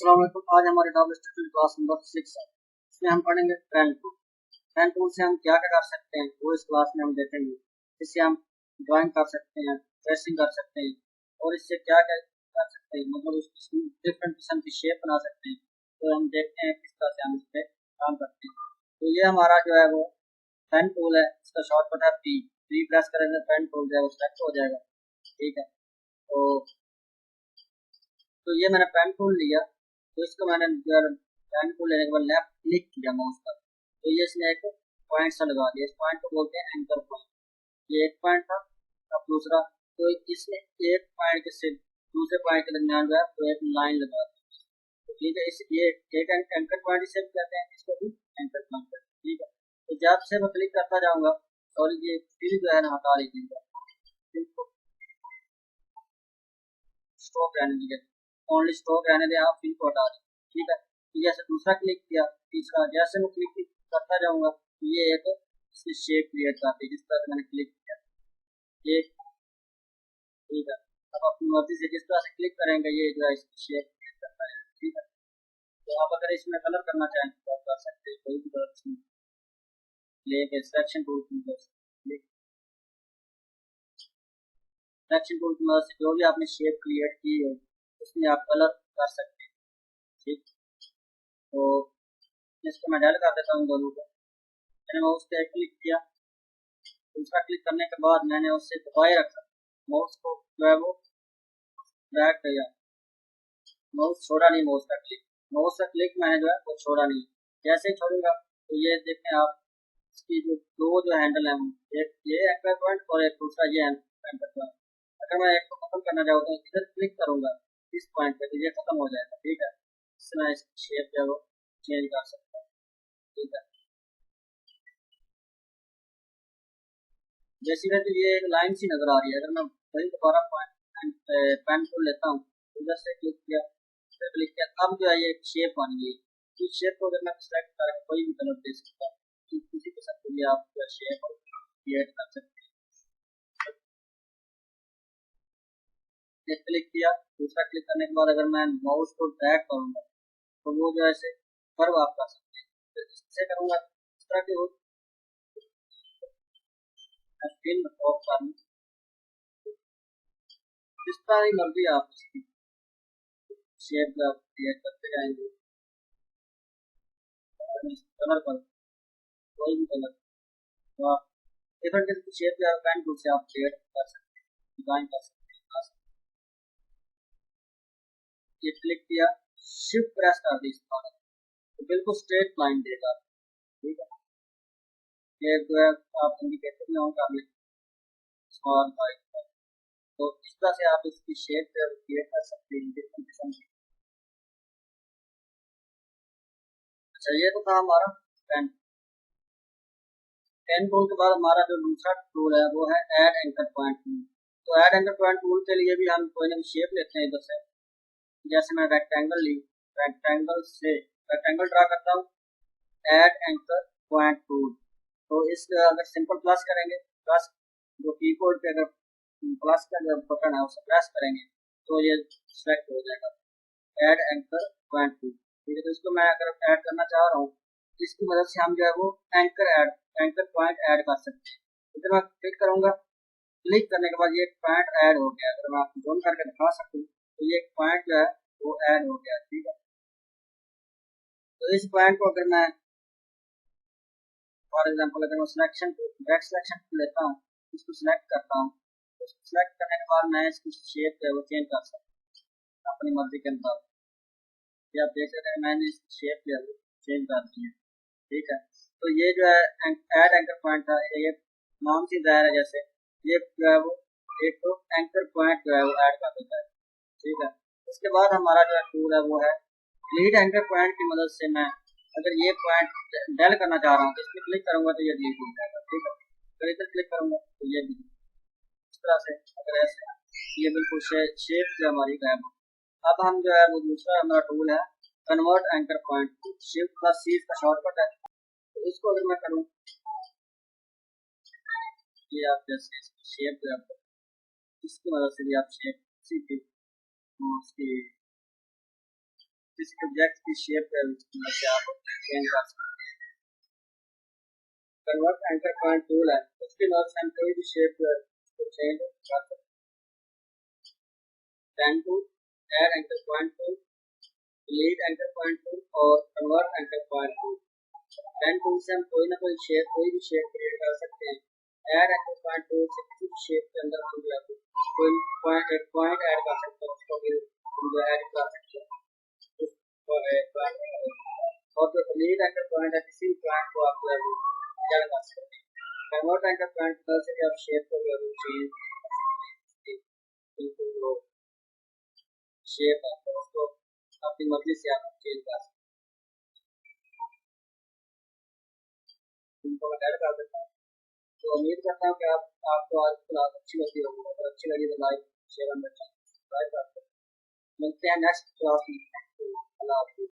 अस्सलाम वालेकुम। आज हमारे Adobe Illustrator क्लास नंबर 6 है। इसमें हम पढ़ेंगे पेन टूल। पेन टूल से हम क्या क्या कर सकते हैं वो इस क्लास में हम देखेंगे। इससे हम ड्राइंग कर सकते हैं, ट्रेसिंग कर सकते हैं और इससे क्या क्या कर सकते हैं, मतलब उसकी डिफरेंट किस्म की शेप बना सकते हैं। तो हम देखते हैं किस तरह से हम इस पर काम करते हैं। तो ये हमारा जो है वो पेन टूल है, इसका शॉर्टकट है पी। पी प्रेस करेंगे पेन टूल जो है वो सेलेक्ट हो जाएगा। ठीक है, तो ये मैंने पेन टूल लिया, तो इसको मैंने पेन टूल लेने के बाद लेफ्ट क्लिक किया माउस पर, तो ये इसने एक पॉइंट सा लगा दिया। इस पॉइंट को बोलते हैं एंकर पॉइंट। ये एक पॉइंट था, अब दूसरा, तो इसने एक पॉइंट से दूसरे पॉइंट के दरमियान जो है तो एक लाइन लगा दी। तो ठीक है, इस ये एक एंकर पॉइंट इसे कहते हैं, इसको भी एंकर पॉइंट कहते हैं। ठीक है, तो जब से मैं क्लिक करता जाऊंगा, सॉरी ये फिर जो है ना हटा लीजिएगा, स्टॉप रहने दीजिए, ओनली स्टॉप रहने दें, आप फिर को हटा दें। ठीक है, तो जैसे दूसरा क्लिक किया, तीसरा, जैसे मैं क्लिक करता जाऊंगा तो ये एक इसकी शेप क्रिएट करती है जिस तरह मैंने क्लिक किया ये। ठीक है, अब अपनी मर्जी से जिस तरह से क्लिक करेंगे ये जो है इसकी शेप क्रिएट करता है। ठीक है, तो आप अगर इसमें कलर करना चाहें तो आप कर सकते हैं, कोई भी कलर इसमें लेके सिलेक्शन टूल की मदद से, सिलेक्शन टूल की मदद से जो भी आपने शेप क्रिएट की है उसमें आप कलर कर सकते हैं। ठीक, तो इसको मैं डेल कर देता हूँ दोनों को। मैंने माउस पे क्लिक किया, दूसरा क्लिक करने के बाद मैंने उससे दबाए रखा, माउस को जो है वो ड्रैग किया, माउस छोड़ा नहीं, माउस का क्लिक मैंने जो है वो छोड़ा नहीं। जैसे ही छोड़ूंगा तो ये देखें आप, इसकी जो दो जो हैंडल है, एक ये एंकर पॉइंट और एक दूसरा ये एंकर पॉइंट। अगर मैं एक को खत्म करना चाहूँ तो इधर क्लिक करूंगा इस पॉइंट पे तो ये खत्म हो जाएगा। ठीक है, इससे मैं इसकी शेप जो है वो चेंज कर सकता हूँ। ठीक है, जैसी तो ये एक लाइन सी नजर आ रही है। अगर मैं वही दोबारा पेन टूल लेता हूँ, इधर से क्लिक किया, फिर क्लिक किया, अब जो है ये एक शेप बन गई। इस शेप को अगर मैं सेलेक्ट करके कोई भी कलर दे सकता हूँ, तो किसी किस्म के लिए आप जो शेप क्रिएट कर सकते हैं। एक क्लिक किया, दूसरा क्लिक करने के बाद अगर मैं माउस को ड्रैग करूंगा तो वो जो ऐसे कर्व आप कर सकते हैं। तो इससे करूंगा इस तरह के फिल ऑफ कर, इस तरह ही मर्जी आप इसकी शेप जो क्रिएट करते जाएंगे। कलर पर कोई भी कलर तो आप डिफरेंट किस्म की शेप या पेन टूल से आप क्रिएट कर सकते हैं, डिजाइन कर सकते हैं। ये क्लिक किया, शिफ्ट प्रेस कर दी इस पर, तो बिल्कुल स्ट्रेट लाइन देगा। ठीक है, ये जो है आप इंडिकेटर में ऑन कर लें स्मॉल बाइक पर, तो इस तरह से आप इसकी शेप जो है क्रिएट कर सकते हैं डिफरेंट किस्म की। अच्छा, ये तो था हमारा पेन। पेन टूल के बाद हमारा जो दूसरा टूल है वो है ऐड एंकर पॉइंट टूल। तो ऐड एंकर पॉइंट टूल के लिए भी हम कोई ना कोई शेप लेते हैं इधर से। जैसे मैं रेक्टेंगल ली, रेक्टेंगल से रेक्टेंगल ड्रा करता हूँ, ऐड एंकर पॉइंट टूल। तो इस अगर सिंपल प्लस करेंगे, प्लस जो कीबोर्ड पे अगर प्लस का जो बटन है उसे प्रेस करेंगे तो ये सिलेक्ट हो जाएगा ऐड एंकर पॉइंट टूल। ठीक है, तो इसको मैं अगर ऐड करना चाह रहा हूँ, इसकी मदद से हम जो है वो एंकर पॉइंट ऐड कर सकते हैं। इधर मैं क्लिक करूंगा, क्लिक करने के बाद ये एक पॉइंट ऐड हो गया। अगर मैं आपको जोन करके दिखा सकूँ तो ये एक पॉइंट जो है वो ऐड हो गया। ठीक है, तो इस पॉइंट को अगर मैं फॉर एग्जांपल अगर मैं सिलेक्शन बैक सिलेक्शन लेता हूँ, इसको सिलेक्ट करता हूँ, तो इसको सिलेक्ट करने के बाद मैं इसकी शेप जो है वो चेंज कर सकता हूँ अपनी मर्जी के अनुसार। ये आप देख सकते हैं मैंने इसकी शेप जो है वो चेंज कर दी है। ठीक है, तो ये जो है ऐड एंकर पॉइंट था, ये नाम से जाहिर है, जैसे ये जो है वो एक तो एंकर पॉइंट जो है वो ऐड कर देता है। ठीक है, उसके बाद हमारा जो टूल है वो है लीड एंकर पॉइंट की मदद से मैं अगर ये पॉइंट डेल करना चाह रहा हूँ तो इसमें क्लिक करूंगा तो ये डिलीट हो जाएगा। ठीक है, अगर इधर क्लिक करूंगा तो ये भी इस तरह से, अगर ऐसे ये बिल्कुल शेप जो हमारी गायब हो। अब हम जो है वो दूसरा हमारा टूल है convert anchor point. Shift plus C इसका शॉर्टकट है, तो इसको अगर मैं करूँ, ये आप जैसे शेप जो है इसकी मदद से भी आप शेप सीखी उसकी किसी ऑब्जेक्ट की शेप है उससे आप चेंज कर सकते हैं। कन्वर्ट एंकर पॉइंट टूल है, उसके बाद हम कोई भी शेप को चेंज कर सकते हैं। Pen tool, add anchor point tool, delete anchor point tool और convert anchor point tool. Pen tool से हम कोई ना कोई भी शेप क्रिएट कर सकते हैं। ऐड एंकर पॉइंट टूल से किसी भी शेप के अंदर हम जो है कोई पॉइंट ऐड कर सकते हैं, उसको भी हम जो ऐड कर सकते हैं और जो डिलीट एंकर पॉइंट है किसी भी पॉइंट को आप जो है क्या कर सकते हैं। कन्वर्ट एंकर पॉइंट से भी आप शेप को जो है चेंज बिल्कुल शेप है तो उसको अपनी मर्जी से आप चेंज कर सकते हैं, उनको मैं ऐड कर देता हूँ। तो उम्मीद करता हूँ कि आपको आज क्लास अच्छी लगी होगी। अगर अच्छी लगी तो लाइक शेयर एंड सब्सक्राइब कर दें। मिलते हैं नेक्स्ट क्लास में। अल्लाह हाफिज़।